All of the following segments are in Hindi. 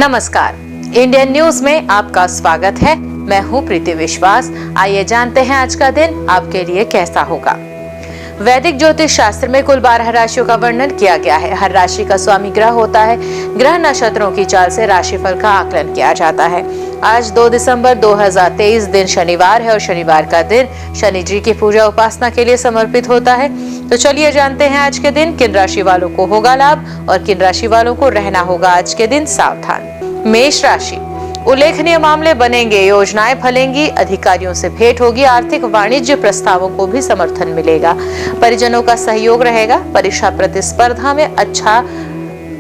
नमस्कार, इंडियन न्यूज में आपका स्वागत है। मैं हूं प्रीति विश्वास। आइए जानते हैं आज का दिन आपके लिए कैसा होगा। वैदिक ज्योतिष शास्त्र में कुल 12 राशियों का वर्णन किया गया है। हर राशि का स्वामी ग्रह होता है। ग्रह नक्षत्रों की चाल से राशिफल का आकलन किया जाता है। आज 2 दिसंबर 2023 दिन शनिवार है और शनिवार का दिन शनि जी की पूजा उपासना के लिए समर्पित होता है। तो चलिए जानते हैं आज के दिन किन राशि वालों को होगा लाभ और किन राशि वालों को रहना होगा आज के दिन सावधान। मेष राशि, उल्लेखनीय मामले बनेंगे, योजनाएं फलेंगी, अधिकारियों से भेंट होगी, आर्थिक वाणिज्य प्रस्तावों को भी समर्थन मिलेगा, परिजनों का सहयोग रहेगा, परीक्षा प्रतिस्पर्धा में अच्छा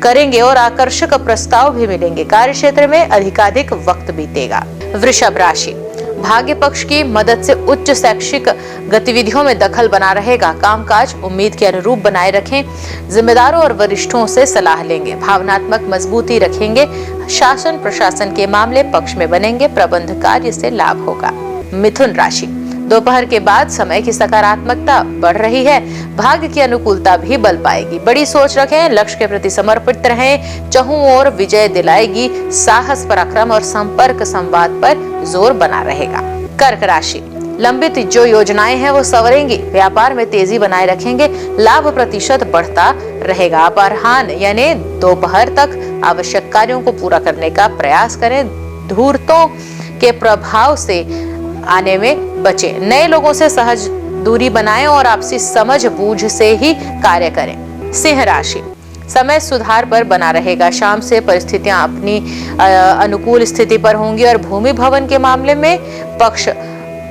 करेंगे और आकर्षक प्रस्ताव भी मिलेंगे, कार्य क्षेत्र में अधिकाधिक वक्त बीतेगा। वृषभ राशि, भाग्य पक्ष की मदद से उच्च शैक्षिक गतिविधियों में दखल बना रहेगा, कामकाज उम्मीद के अनुरूप बनाए रखें, जिम्मेदारों और वरिष्ठों से सलाह लेंगे, भावनात्मक मजबूती रखेंगे, शासन प्रशासन के मामले पक्ष में बनेंगे, प्रबंध कार्य से लाभ होगा। मिथुन राशि, दोपहर के बाद समय की सकारात्मकता बढ़ रही है, भाग्य की अनुकूलता भी बल पाएगी, बड़ी सोच रखें, लक्ष्य के प्रति समर्पित रहें, चहुं ओर विजय दिलाएगी, साहस पराक्रम और संपर्क संवाद पर जोर बना रहेगा। कर्क राशि, लंबित जो योजनाएं हैं वो सवरेंगी, व्यापार में तेजी बनाए रखेंगे, लाभ प्रतिशत बढ़ता रहेगा, अपराह्न यानी दोपहर तक आवश्यक कार्यों को पूरा करने का प्रयास करें, धूर्तों के प्रभाव से आने में बचें, नए लोगों से सहज दूरी बनाएं और आपसी समझ बूझ से ही कार्य करें। सिंह राशि, समय सुधार पर बना रहेगा, शाम से परिस्थितियां अपनी अनुकूल स्थिति पर होंगी और भूमि भवन के मामले में पक्ष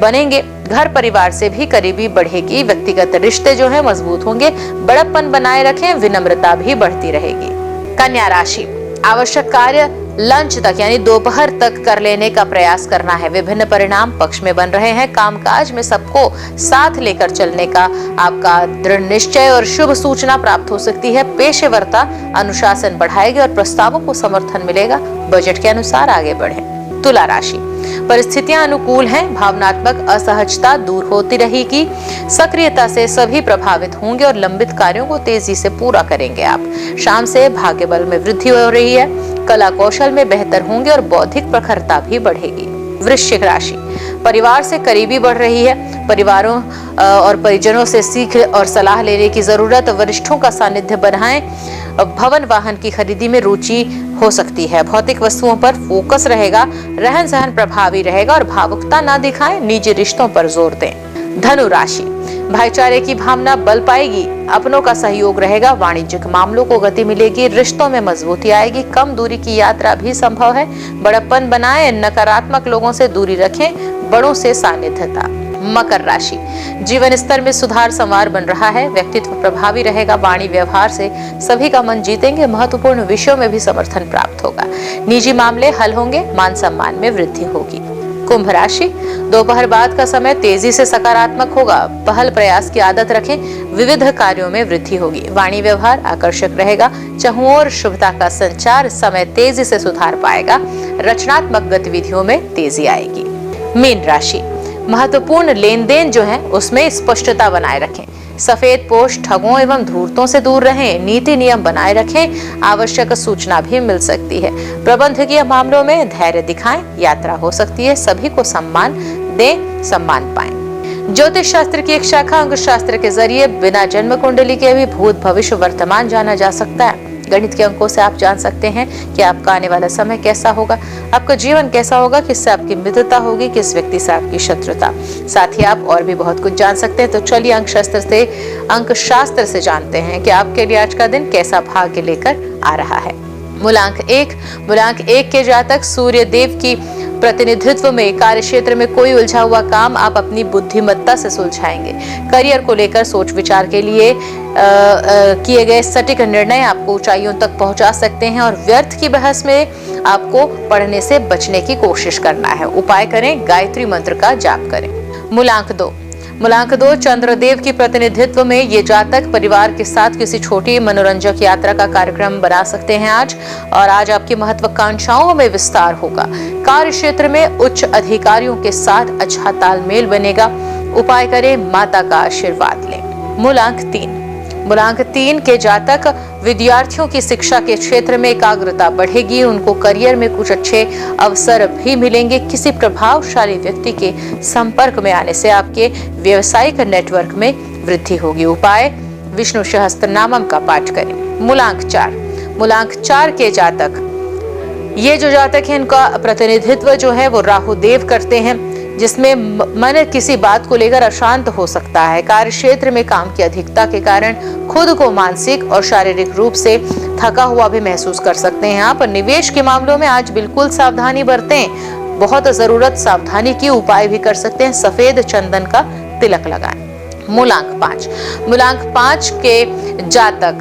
बनेंगे, घर परिवार से भी करीबी बढ़ेगी, व्यक्तिगत रिश्ते जो है मजबूत होंगे, बड़प्पन बनाए रखें, विनम्रता भी बढ़ती रहेगी। कन्या राशि, आवश्यक कार्य लंच तक यानी दोपहर तक कर लेने का प्रयास करना है, विभिन्न परिणाम पक्ष में बन रहे हैं, कामकाज में सबको साथ लेकर चलने का आपका दृढ़ निश्चय और शुभ सूचना प्राप्त हो सकती है, पेशेवरता अनुशासन बढ़ाएगी और प्रस्तावों को समर्थन मिलेगा, बजट के अनुसार आगे बढ़ें। तुला राशि, परिस्थितियां अनुकूल हैं, भावनात्मक असहजता दूर होती रहेगी, सक्रियता से सभी प्रभावित होंगे और लंबित कार्यों को तेजी से पूरा करेंगे आप, शाम से भाग्य बल में वृद्धि हो रही है, कला कौशल में बेहतर होंगे और बौद्धिक प्रखरता भी बढ़ेगी। वृश्चिक राशि, परिवार से करीबी बढ़ रही है, परिवारों और परिजनों से सीख और सलाह लेने की जरूरत, वरिष्ठों का सानिध्य बनाएं, भवन वाहन की खरीदी में रुचि हो सकती है, भौतिक वस्तुओं पर फोकस रहेगा, रहन सहन प्रभावी रहेगा और भावुकता ना दिखाएं, निजी रिश्तों पर जोर दें। धनु राशि, भाईचारे की भावना बल पाएगी, अपनों का सहयोग रहेगा, वाणिज्यिक मामलों को गति मिलेगी, रिश्तों में मजबूती आएगी, कम दूरी की यात्रा भी संभव है, बड़प्पन बनाएं, नकारात्मक लोगों से दूरी रखें, बड़ों से सानिध्यता। मकर राशि, जीवन स्तर में सुधार संवार बन रहा है, व्यक्तित्व प्रभावी रहेगा, वाणी व्यवहार से सभी का मन जीतेंगे, महत्वपूर्ण विषयों में भी समर्थन प्राप्त होगा, निजी मामले हल होंगे, मान सम्मान में वृद्धि होगी। कुंभ राशि, दोपहर बाद का समय तेजी से सकारात्मक होगा, पहल प्रयास की आदत रखें, विविध कार्यों में वृद्धि होगी, वाणी व्यवहार आकर्षक रहेगा, चहुं ओर शुभता का संचार, समय तेजी से सुधार पाएगा, रचनात्मक गतिविधियों में तेजी आएगी। मीन राशि, महत्वपूर्ण लेन देन जो है उसमें स्पष्टता बनाए रखें, सफेद पोश ठगों एवं धूर्तों से दूर रहें, नीति नियम बनाए रखें, आवश्यक सूचना भी मिल सकती है, प्रबंधकीय मामलों में धैर्य दिखाएं, यात्रा हो सकती है, सभी को सम्मान दें, सम्मान पाएं। ज्योतिष शास्त्र की एक शाखा अंक शास्त्र के जरिए बिना जन्म कुंडली के भी भूत भविष्य वर्तमान जाना जा सकता है। गणित के अंकों से आप जान सकते हैं कि आपका आने वाला समय कैसा होगा, आपका जीवन कैसा होगा, किससे आपकी मित्रता होगी, किस व्यक्ति से आपकी शत्रुता। साथ ही आप और भी बहुत कुछ जान सकते हैं। तो चलिए अंक शास्त्र से जानते हैं कि आपके लिए आज का दिन कैसा भाग्य लेकर आ रहा है। मूलांक एक के जातक सूर्य देव की प्रतिनिधित्व में कार्य क्षेत्र में कोई उलझा हुआ काम आप अपनी बुद्धिमत्ता से सुलझाएंगे, करियर को लेकर सोच विचार के लिए किए गए सटीक निर्णय आपको ऊंचाइयों तक पहुंचा सकते हैं और व्यर्थ की बहस में आपको पढ़ने से बचने की कोशिश करना है, उपाय करें, गायत्री मंत्र का जाप करें। मूलांक 2 चंद्रदेव की प्रतिनिधित्व में ये जातक परिवार के साथ किसी छोटी मनोरंजक यात्रा का कार्यक्रम बना सकते हैं आज आपकी महत्वाकांक्षाओं में विस्तार होगा, कार्य क्षेत्र में उच्च अधिकारियों के साथ अच्छा तालमेल बनेगा, उपाय करें, माता का आशीर्वाद लें। मूलांक 3 के जातक विद्यार्थियों की शिक्षा के क्षेत्र में एकाग्रता बढ़ेगी, उनको करियर में कुछ अच्छे अवसर भी मिलेंगे। किसी प्रभावशाली व्यक्ति के संपर्क में आने से आपके व्यवसायिक नेटवर्क में वृद्धि होगी। उपाय, विष्णु सहस्त्रनामम का पाठ करें। मूलांक 4, मूलांक 4 के जातक, ये जो जातक है इनका प्रतिनिधित्व जो है वो राहु देव करते हैं, जिसमें मन किसी बात को लेकर अशांत हो सकता है। कार्य क्षेत्र में काम की अधिकता के कारण खुद को मानसिक और शारीरिक रूप से थका हुआ भी महसूस कर सकते हैं आप। निवेश के मामलों में आज बिल्कुल सावधानी बरतें, बहुत जरूरत सावधानी की उपाय भी कर सकते हैं। सफेद चंदन का तिलक लगाएं। मूलांक 5, मूलांक 5 के जातक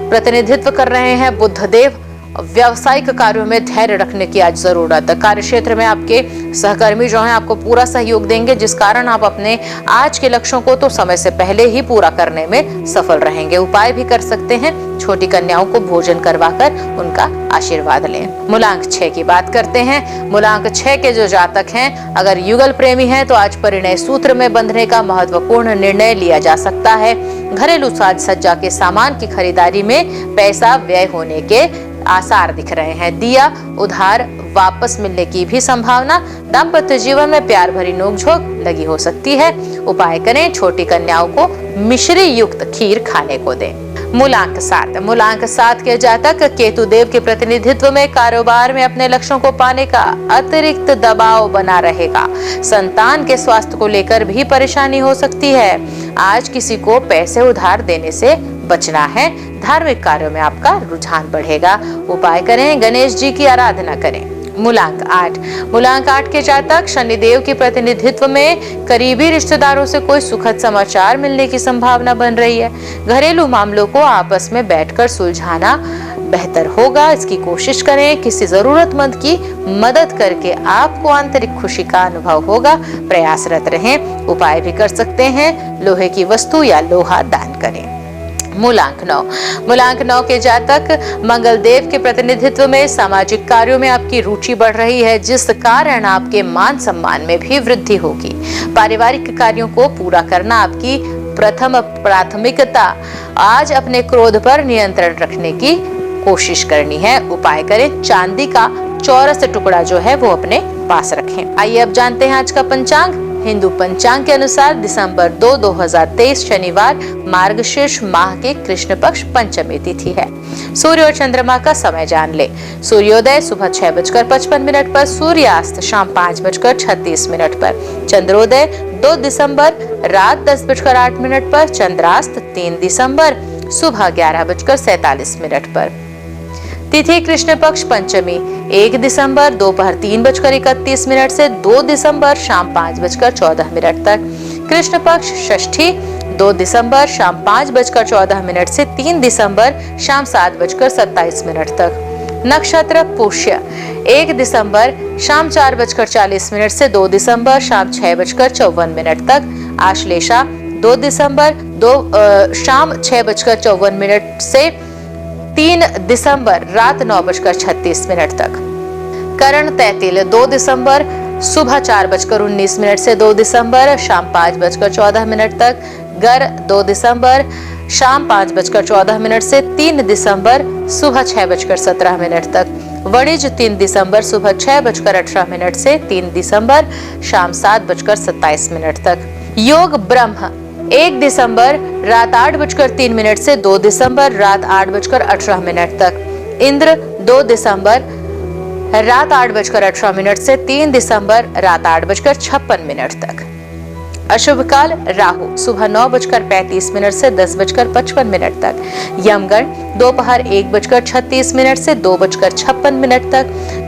प्रतिनिधित्व कर रहे हैं बुधदेव। व्यावसायिक कार्यों में धैर्य रखने की आज जरूरत है। कार्य क्षेत्र में आपके सहकर्मी जो हैं आपको पूरा सहयोग देंगे, जिस कारण आप अपने आज के लक्ष्यों को तो समय से पहले ही पूरा करने में सफल रहेंगे। उपाय भी कर सकते हैं, छोटी कन्याओं को भोजन करवाकर उनका आशीर्वाद लें। मूलांक 6 की बात करते हैं। मूलांक 6 के जो जातक हैं, अगर युगल प्रेमी हैं तो आज परिणय सूत्र में बंधने का महत्वपूर्ण निर्णय लिया जा सकता है। घरेलू साज सज्जा के सामान की खरीदारी में पैसा व्यय होने के आसार दिख रहे हैं। दिया उधार वापस मिलने की भी संभावना। दाम्पत्य जीवन में प्यार भरी नोकझोंक लगी हो सकती है। उपाय करें, छोटी कन्याओं को मिश्री युक्त खीर खाने को दें। मूलांक 7, मूलांक 7 के जातक केतु देव के प्रतिनिधित्व में कारोबार में अपने लक्ष्यों को पाने का अतिरिक्त दबाव बना रहेगा। संतान के स्वास्थ्य को लेकर भी परेशानी हो सकती है। आज किसी को पैसे उधार देने से बचना है। धार्मिक कार्यों में आपका रुझान बढ़ेगा। उपाय करें, गणेश जी की आराधना करें। मूलांक 8, मूलांक 8 के जातक शनिदेव के प्रतिनिधित्व में करीबी रिश्तेदारों से कोई सुखद समाचार मिलने की संभावना बन रही है। घरेलू मामलों को आपस में बैठकर सुलझाना बेहतर होगा, इसकी कोशिश करें। किसी जरूरतमंद की मदद करके आपको आंतरिक खुशी का अनुभव होगा। प्रयासरत रहें। उपाय भी कर सकते हैं, लोहे की वस्तु या लोहा दान करें। मूलांक 9, मूलांक 9 के जातक मंगल देव के प्रतिनिधित्व में सामाजिक कार्यों में आपकी रुचि बढ़ रही है, जिस कारण आपके मान सम्मान में भी वृद्धि होगी। पारिवारिक कार्यों को पूरा करना आपकी प्रथम प्राथमिकता। आज अपने क्रोध पर नियंत्रण रखने की कोशिश करनी है। उपाय करें, चांदी का चौरस टुकड़ा जो है वो अपने पास रखें। आइए अब जानते हैं आज का पंचांग। हिंदू पंचांग के अनुसार दिसंबर 2, 2023 शनिवार मार्गशीर्ष माह के कृष्ण पक्ष पंचमी तिथि है। सूर्य और चंद्रमा का समय जान ले। सूर्योदय सुबह 6:55 पर, सूर्यास्त शाम 5:36 पर, चंद्रोदय 2 दिसंबर रात 10:08 पर, चंद्रास्त 3 दिसंबर सुबह 11:47 पर। तिथि कृष्ण पक्ष पंचमी 1 दिसंबर दोपहर 3:31 से 2 दिसंबर शाम 5:14 तक। कृष्ण पक्ष षष्ठी 2 दिसंबर शाम 5:14 से 3 दिसंबर शाम 7:27 तक। नक्षत्र पुष्य 1 दिसंबर शाम 4:40 से 2 दिसंबर शाम 6:54 तक। आश्लेषा 2 दिसंबर शाम 6:54 से 3 दिसंबर रात 9:36 तक। करण तैतिल 2 दिसंबर सुबह 4:19 से 2 दिसंबर शाम 5:14 तक। गर 2 दिसंबर शाम 5:14 से 3 दिसंबर सुबह 6:17 तक। वणिज 3 दिसंबर सुबह 6:18 से 3 दिसंबर शाम 7:27 तक। योग ब्रह्म 1 दिसंबर रात 8:03 से 2 दिसंबर रात 8:18 तक। इंद्र 2 दिसंबर रात 8:18 से 3 दिसंबर रात 8:56 तक। अशुभ काल राहु सुबह 9:35 से 10:55 तक। यमगण दोपहर 1:36 से 2:56 तक।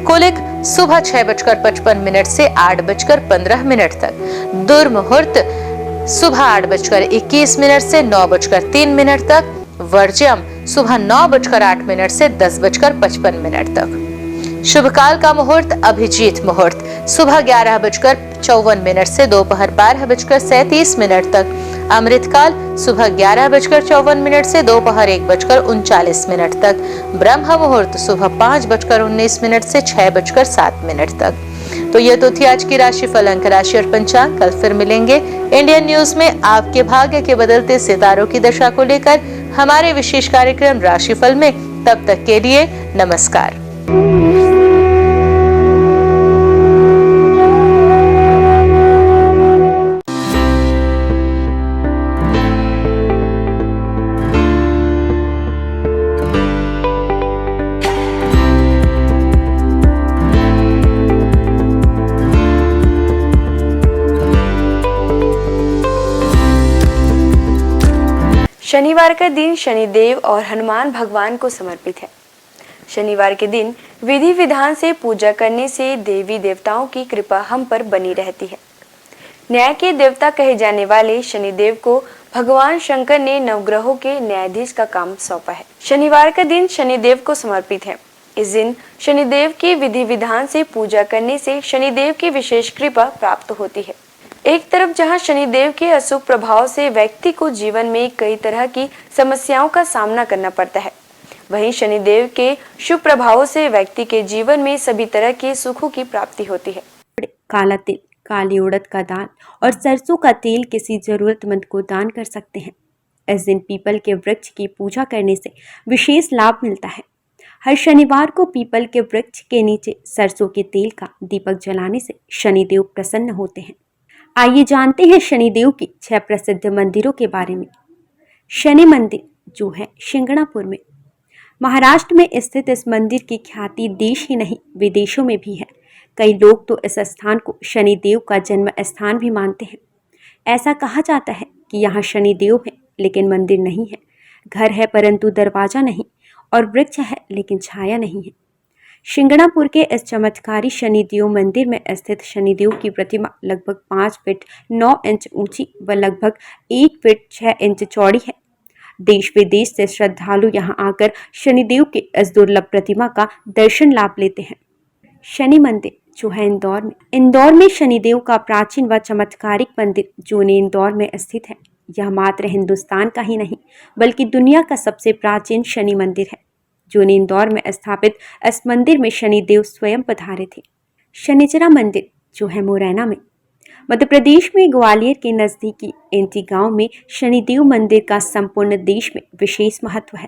कुलिक सुबह 6:55 से 8:15 तक। दुर्मुहूर्त सुबह 8:21 से 9:03 तक। वर्ज्यम सुबह 9:08 से 10:55 तक। शुभ काल का मुहूर्त अभिजीत मुहूर्त सुबह 11:54 से दोपहर 12:37 तक। अमृत काल सुबह 11:54 से दोपहर 1:39 तक। ब्रह्म मुहूर्त सुबह 5:19 से 6:07 तक। तो ये तो थी आज की राशिफल, अंक राशि और पंचांग। कल फिर मिलेंगे इंडियन न्यूज में आपके भाग्य के बदलते सितारों की दशा को लेकर। हमारे विशेष कार्यक्रम राशिफल में। तब तक के लिए नमस्कार। शनिवार का दिन शनिदेव और हनुमान भगवान को समर्पित है। शनिवार के दिन विधि विधान से पूजा करने से देवी देवताओं की कृपा हम पर बनी रहती है। न्याय के देवता कहे जाने वाले शनिदेव को भगवान शंकर ने नवग्रहों के न्यायाधीश का काम सौंपा है। शनिवार का दिन शनिदेव को समर्पित है। इस दिन शनिदेव की विधि विधान से पूजा करने से शनिदेव की विशेष कृपा प्राप्त होती है। एक तरफ जहां शनिदेव के अशुभ प्रभाव से व्यक्ति को जीवन में कई तरह की समस्याओं का सामना करना पड़ता है, वहीं शनिदेव के शुभ प्रभावों से व्यक्ति के जीवन में सभी तरह के सुखों की प्राप्ति होती है। काला तिल, काली उड़द का दाल और सरसों का तेल किसी जरूरतमंद को दान कर सकते हैं। इस दिन पीपल के वृक्ष की पूजा करने से विशेष लाभ मिलता है। हर शनिवार को पीपल के वृक्ष के नीचे सरसों के तेल का दीपक जलाने से शनिदेव प्रसन्न होते हैं। आइए जानते हैं शनिदेव की 6 प्रसिद्ध मंदिरों के बारे में। शनि मंदिर जो है शिंगणापुर में, महाराष्ट्र में स्थित इस मंदिर की ख्याति देश ही नहीं विदेशों में भी है। कई लोग तो इस स्थान को शनिदेव का जन्म स्थान भी मानते हैं। ऐसा कहा जाता है कि यहाँ शनिदेव है लेकिन मंदिर नहीं है, घर है परंतु दरवाजा नहीं, और वृक्ष है लेकिन छाया नहीं है। शिंगणापुर के इस चमत्कारी शनिदेव मंदिर में स्थित शनिदेव की प्रतिमा लगभग 5 फीट 9 इंच ऊंची व लगभग 1 फीट 6 इंच चौड़ी है। देश विदेश से श्रद्धालु यहां आकर शनिदेव के इस दुर्लभ प्रतिमा का दर्शन लाभ लेते हैं। शनि मंदिर जो है इंदौर में शनिदेव का प्राचीन व चमत्कारिक मंदिर जो इंदौर में स्थित है। यह मात्र हिंदुस्तान का ही नहीं बल्कि दुनिया का सबसे प्राचीन शनि मंदिर है। जो इंदौर में स्थापित इस मंदिर में शनिदेव स्वयं पधारे थे। शनिचरा मंदिर जो है मुरैना में, मध्य प्रदेश में ग्वालियर के नजदीकी एंटी गांव में शनिदेव मंदिर का संपूर्ण देश में विशेष महत्व है।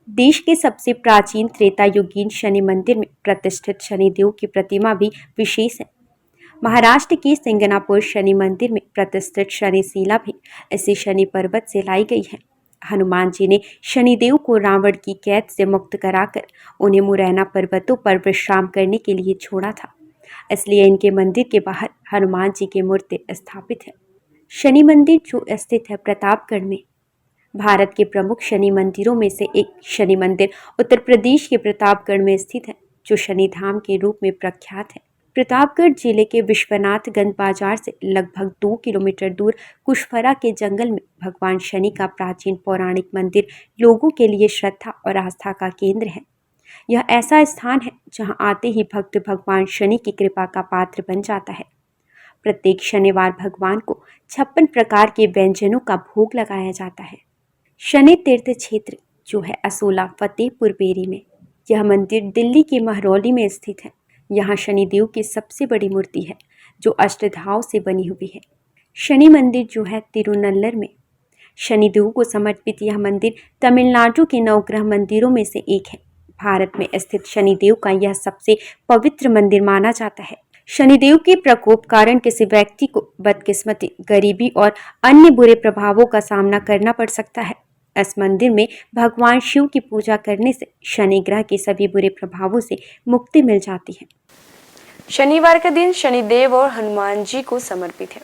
देश के सबसे प्राचीन त्रेता युगीन शनि मंदिर में प्रतिष्ठित शनिदेव की प्रतिमा भी विशेष है। महाराष्ट्र के सिंगनापुर शनि मंदिर में प्रतिष्ठित शनिशिला भी इसी शनि पर्वत से लाई गई है। हनुमान जी ने शनिदेव को रावण की कैद से मुक्त कराकर उन्हें मुरैना पर्वतों पर विश्राम करने के लिए छोड़ा था, इसलिए इनके मंदिर के बाहर हनुमान जी की मूर्ति स्थापित है। शनि मंदिर जो स्थित है प्रतापगढ़ में, भारत के प्रमुख शनि मंदिरों में से एक शनि मंदिर उत्तर प्रदेश के प्रतापगढ़ में स्थित है, जो शनि धाम के रूप में प्रख्यात है। प्रतापगढ़ जिले के विश्वनाथगंज बाजार से लगभग 2 किलोमीटर दूर कुशफरा के जंगल में भगवान शनि का प्राचीन पौराणिक मंदिर लोगों के लिए श्रद्धा और आस्था का केंद्र है। यह ऐसा स्थान है जहां आते ही भक्त भगवान शनि की कृपा का पात्र बन जाता है। प्रत्येक शनिवार भगवान को 56 प्रकार के व्यंजनों का भोग लगाया जाता है। शनि तीर्थ क्षेत्र जो है असोला फतेहपुर बेरी में, यह मंदिर दिल्ली के महरौली में स्थित है। यहाँ शनिदेव की सबसे बड़ी मूर्ति है जो अष्टधाव से बनी हुई है। शनि मंदिर जो है तिरुनल्लर में, शनिदेव को समर्पित यह मंदिर तमिलनाडु के नवग्रह मंदिरों में से एक है। भारत में स्थित शनिदेव का यह सबसे पवित्र मंदिर माना जाता है। शनिदेव के प्रकोप कारण किसी व्यक्ति को बदकिस्मती, गरीबी और अन्य बुरे प्रभावों का सामना करना पड़ सकता है। इस मंदिर में भगवान शिव की पूजा करने से शनि ग्रह के सभी बुरे प्रभावों से मुक्ति मिल जाती है। शनिवार का दिन शनिदेव और हनुमान जी को समर्पित है।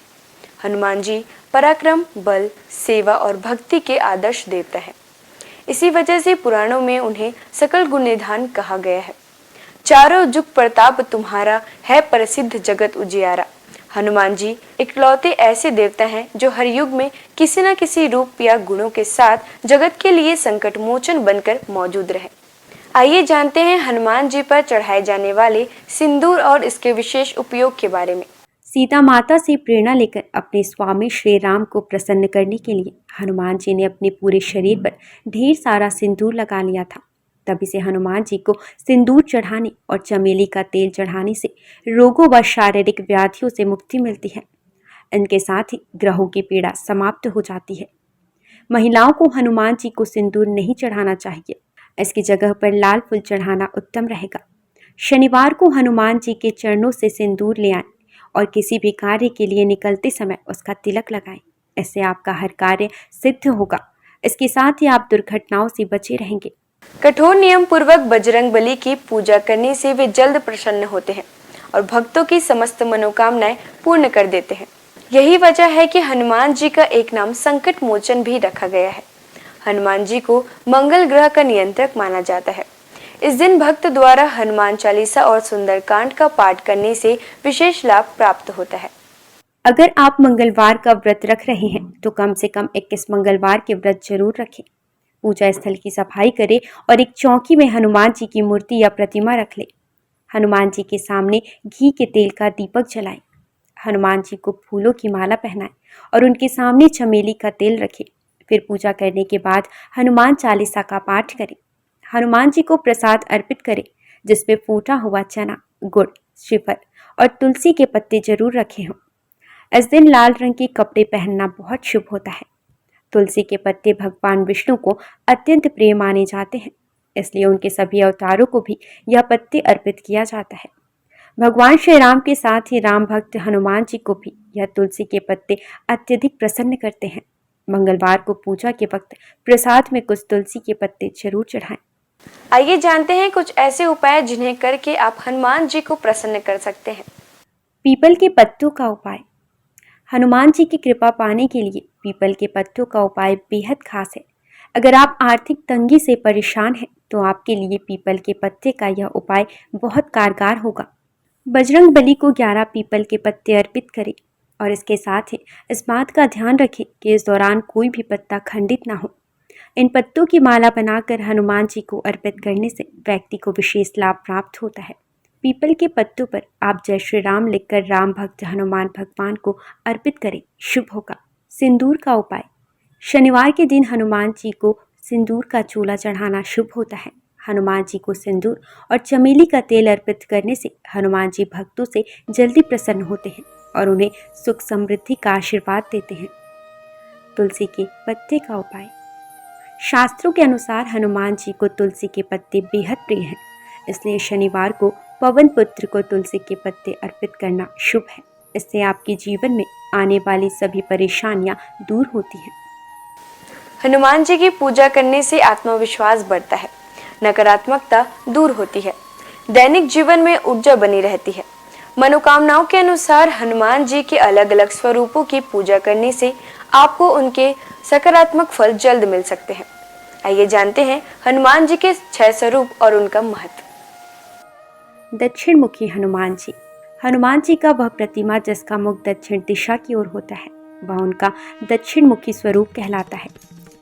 हनुमान जी पराक्रम, बल, सेवा और भक्ति के आदर्श देवता है। इसी वजह से पुराणों में उन्हें सकल गुण निधान कहा गया है। चारों जुग प्रताप तुम्हारा है, प्रसिद्ध जगत उजियारा। हनुमान जी इकलौते ऐसे देवता हैं जो हर युग में किसी न किसी रूप या गुणों के साथ जगत के लिए संकट मोचन बनकर मौजूद रहे। आइए जानते हैं हनुमान जी पर चढ़ाए जाने वाले सिंदूर और इसके विशेष उपयोग के बारे में। सीता माता से प्रेरणा लेकर अपने स्वामी श्री राम को प्रसन्न करने के लिए हनुमान जी ने अपने पूरे शरीर पर ढेर सारा सिंदूर लगा लिया था। तभी से हनुमान जी को सिंदूर चढ़ाने और चमेली का तेल चढ़ाने से रोगों व शारीरिक व्याधियों से मुक्ति मिलती है। इनके साथ ही ग्रहों की पीड़ा समाप्त हो जाती है। महिलाओं को हनुमान जी को सिंदूर नहीं चढ़ाना चाहिए। इसकी जगह पर लाल फूल चढ़ाना उत्तम रहेगा। शनिवार को हनुमान जी के चरणों से सिंदूर ले आएं और किसी भी कार्य के लिए निकलते समय उसका तिलक लगाएं। इससे आपका हर कार्य सिद्ध होगा। इसके साथ ही आप दुर्घटनाओं से बचे रहेंगे। कठोर नियम पूर्वक बजरंग बली की पूजा करने से वे जल्द प्रसन्न होते हैं और भक्तों की समस्त मनोकामनाएं पूर्ण कर देते हैं। यही वजह है कि हनुमान जी का एक नाम संकट मोचन भी रखा गया है। हनुमान जी को मंगल ग्रह का नियंत्रक माना जाता है। इस दिन भक्त द्वारा हनुमान चालीसा और सुंदरकांड का पाठ करने से विशेष लाभ प्राप्त होता है। अगर आप मंगलवार का व्रत रख रहे हैं तो कम से कम 21 मंगलवार के व्रत जरूर रखें। पूजा स्थल की सफाई करें और एक चौकी में हनुमान जी की मूर्ति या प्रतिमा रख लें। हनुमान जी के सामने घी के तेल का दीपक जलाएं। हनुमान जी को फूलों की माला पहनाएं और उनके सामने चमेली का तेल रखें। फिर पूजा करने के बाद हनुमान चालीसा का पाठ करें। हनुमान जी को प्रसाद अर्पित करें जिसमें फूटा हुआ चना, गुड़, श्रीफल और तुलसी के पत्ते जरूर रखे हों। इस दिन लाल रंग के कपड़े पहनना बहुत शुभ होता है। तुलसी के पत्ते भगवान विष्णु को अत्यंत प्रिय माने जाते हैं, इसलिए उनके सभी अवतारों को भी यह पत्ते अर्पित किया जाता है। भगवान श्री राम के साथ ही राम भक्त हनुमान जी को भी यह तुलसी के पत्ते अत्यधिक प्रसन्न करते हैं। मंगलवार को पूजा के वक्त प्रसाद में कुछ तुलसी के पत्ते जरूर चढ़ाएं। आइए जानते हैं कुछ ऐसे उपाय जिन्हें करके आप हनुमान जी को प्रसन्न कर सकते हैं। पीपल के पत्तों का उपाय। हनुमान जी की कृपा पाने के लिए पीपल के पत्तों का उपाय बेहद खास है। अगर आप आर्थिक तंगी से परेशान हैं तो आपके लिए पीपल के पत्ते का यह उपाय बहुत कारगर होगा। बजरंग बली को 11 पीपल के पत्ते अर्पित करें और इसके साथ ही इस बात का ध्यान रखें कि इस दौरान कोई भी पत्ता खंडित ना हो। इन पत्तों की माला बनाकर हनुमान जी को अर्पित करने से व्यक्ति को विशेष लाभ प्राप्त होता है। पीपल के पत्तों पर आप जय श्री राम लिखकर राम भक्त हनुमान भगवान को अर्पित करें, शुभ होगा। सिंदूर का उपाय। शनिवार के दिन हनुमान जी को सिंदूर का चूल्हा चढ़ाना शुभ होता है। हनुमान जी को सिंदूर और चमेली का तेल अर्पित करने से हनुमान जी भक्तों से जल्दी प्रसन्न होते हैं और उन्हें सुख समृद्धि का आशीर्वाद देते हैं। तुलसी के पत्ते का उपाय। शास्त्रों के अनुसार हनुमान जी को तुलसी के पत्ते बेहद प्रिय हैं, इसलिए शनिवार को पवन पुत्र को तुलसी के पत्ते अर्पित करना शुभ है। इससे आपके जीवन में आने वाली सभी परेशानियां दूर होती हैं। हनुमान जी की पूजा करने से आत्मविश्वास बढ़ता है, नकारात्मकता दूर होती है, दैनिक जीवन में ऊर्जा बनी रहती है। मनोकामनाओं के अनुसार हनुमान जी के अलग अलग स्वरूपों की पूजा करने से आपको उनके सकारात्मक फल जल्द मिल सकते हैं। आइए जानते हैं हनुमान जी के 6 स्वरूप और उनका महत्व। दक्षिण मुखी हनुमान जी। हनुमान जी का वह प्रतिमा जिसका मुख दक्षिण दिशा की ओर होता है, वह उनका दक्षिण मुखी स्वरूप कहलाता है।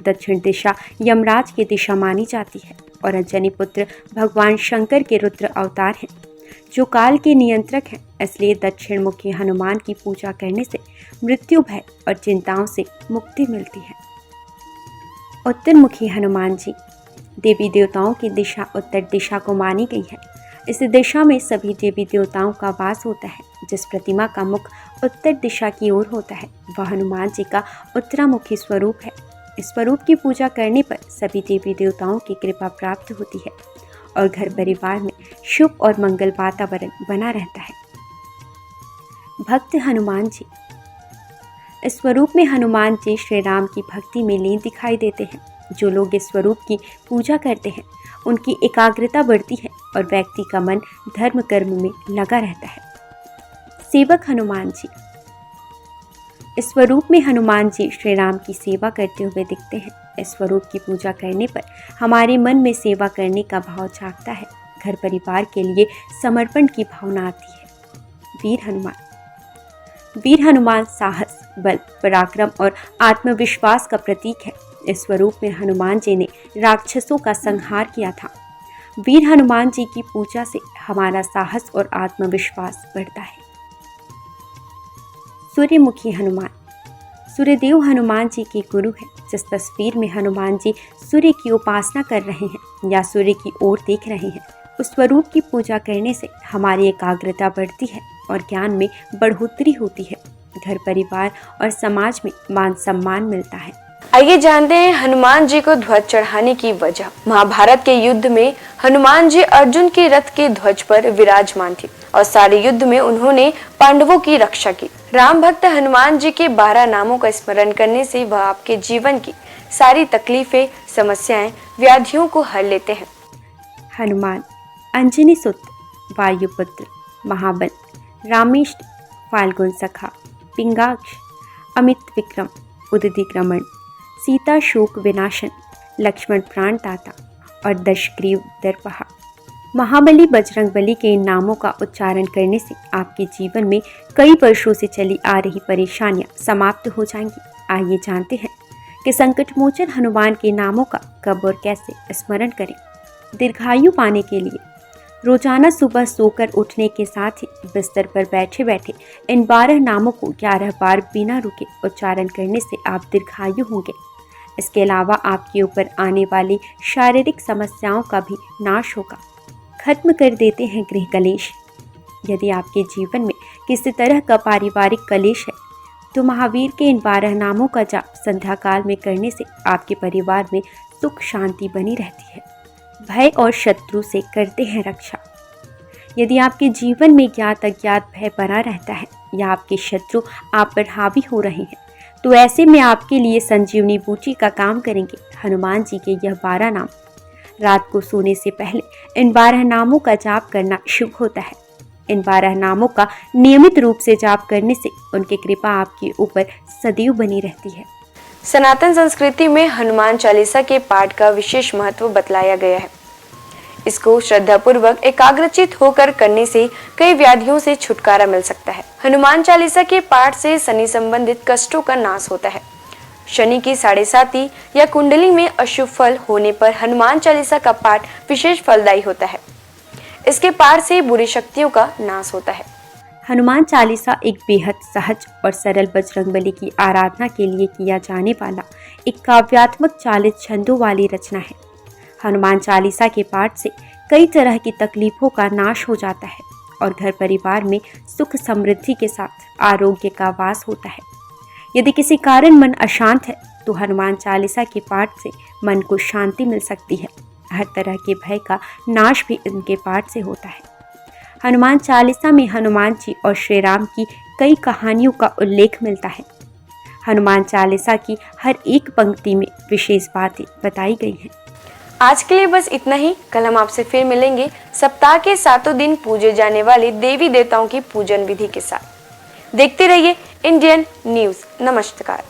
दक्षिण दिशा यमराज की दिशा मानी जाती है और अंजनी पुत्र भगवान शंकर के रुद्र अवतार हैं, जो काल के नियंत्रक हैं। इसलिए दक्षिण मुखी हनुमान की पूजा करने से मृत्यु भय और चिंताओं से मुक्ति मिलती है। उत्तर मुखी हनुमान जी। देवी देवताओं की दिशा उत्तर दिशा को मानी गई है। इस दिशा में सभी देवी देवताओं का वास होता है। जिस प्रतिमा का मुख उत्तर दिशा की ओर होता है, वह हनुमान जी का उत्तरामुखी स्वरूप है। इस स्वरूप की पूजा करने पर सभी देवी देवताओं की कृपा प्राप्त होती है और घर परिवार में शुभ और मंगल वातावरण बना रहता है। भक्त हनुमान जी। इस स्वरूप में हनुमान जी श्री राम की भक्ति में लीन दिखाई देते हैं। जो लोग इस स्वरूप की पूजा करते हैं उनकी एकाग्रता बढ़ती है और व्यक्ति का मन धर्म कर्म में लगा रहता है। सेवक हनुमान जी। इस स्वरूप में हनुमान जी श्री राम की सेवा करते हुए दिखते हैं। इस स्वरूप की पूजा करने पर हमारे मन में सेवा करने का भाव जागता है। घर परिवार के लिए समर्पण की भावना आती है। वीर हनुमान। वीर हनुमान साहस, बल, पराक्रम और आत्मविश्वास का प्रतीक है। इस स्वरूप में हनुमान जी ने राक्षसों का संहार किया था। वीर हनुमान जी की पूजा से हमारा साहस और आत्मविश्वास बढ़ता है। सूर्यमुखी हनुमान। सूर्यदेव हनुमान जी के गुरु हैं। जिस तस्वीर में हनुमान जी सूर्य की उपासना कर रहे हैं या सूर्य की ओर देख रहे हैं, उस स्वरूप की पूजा करने से हमारी एकाग्रता बढ़ती है और ज्ञान में बढ़ोतरी होती है। घर परिवार और समाज में मान सम्मान मिलता है। आइए जानते हैं हनुमान जी को ध्वज चढ़ाने की वजह। महाभारत के युद्ध में हनुमान जी अर्जुन के रथ के ध्वज पर विराजमान थे और सारे युद्ध में उन्होंने पांडवों की रक्षा की। राम भक्त हनुमान जी के 12 नामों का स्मरण करने से वह आपके जीवन की सारी तकलीफें, समस्याएं, व्याधियों को हर लेते हैं। हनुमान अंजनी सुत, वायुपुत्र, महाबल, रामेष्ट, फाल्गुन सखा, पिंगाक्ष, अमित विक्रम, उदितिक्रमण, सीता शोक विनाशन, लक्ष्मण प्राण दाता और दशग्रीव दर्पहा। महाबली बजरंगबली के इन नामों का उच्चारण करने से आपके जीवन में कई वर्षों से चली आ रही परेशानियां समाप्त हो जाएंगी। आइए जानते हैं कि संकटमोचन हनुमान के नामों का कब और कैसे स्मरण करें। दीर्घायु पाने के लिए रोजाना सुबह सोकर उठने के साथ ही बिस्तर पर बैठे बैठे इन 12 नामों को 11 बार बिना रुके उच्चारण करने से आप दीर्घायु होंगे। इसके अलावा आपके ऊपर आने वाली शारीरिक समस्याओं का भी नाश होगा। खत्म कर देते हैं गृह कलेश। यदि आपके जीवन में किसी तरह का पारिवारिक कलेश है तो महावीर के इन 12 नामों का जाप संध्या काल में करने से आपके परिवार में सुख शांति बनी रहती है। भय और शत्रु से करते हैं रक्षा। यदि आपके जीवन में ज्ञात अज्ञात भय बना रहता है या आपके शत्रु आप पर हावी हो रहे हैं तो ऐसे में आपके लिए संजीवनी बूटी का काम करेंगे हनुमान जी के यह 12 नाम। रात को सोने से पहले इन 12 नामों का जाप करना शुभ होता है। इन 12 नामों का नियमित रूप से जाप करने से उनकी कृपा आपके ऊपर सदैव बनी रहती है। सनातन संस्कृति में हनुमान चालीसा के पाठ का विशेष महत्व बतलाया गया है। इसको श्रद्धापूर्वक एकाग्रचित होकर करने से कई व्याधियों से छुटकारा मिल सकता है। हनुमान चालीसा के पाठ से शनि संबंधित कष्टों का नाश होता है। शनि की 7.5 या कुंडली में अशुभ फल होने पर हनुमान चालीसा का पाठ विशेष फलदायी होता है। इसके पाठ से बुरी शक्तियों का नाश होता है। हनुमान चालीसा एक बेहद सहज और सरल बजरंगबली की आराधना के लिए किया जाने वाला एक काव्यात्मक 40 छंदों वाली रचना है। हनुमान चालीसा के पाठ से कई तरह की तकलीफों का नाश हो जाता है और घर परिवार में सुख समृद्धि के साथ आरोग्य का वास होता है। यदि किसी कारण मन अशांत है तो हनुमान चालीसा के पाठ से मन को शांति मिल सकती है। हर तरह के भय का नाश भी इनके पाठ से होता है। हनुमान चालीसा में हनुमान जी और श्री राम की कई कहानियों का उल्लेख मिलता है। हनुमान चालीसा की हर एक पंक्ति में विशेष बातें बताई गई हैं। आज के लिए बस इतना ही। कल हम आपसे फिर मिलेंगे सप्ताह के 7 दिन पूजे जाने वाले देवी देवताओं की पूजन विधि के साथ। देखते रहिए इंडियन न्यूज़। नमस्कार।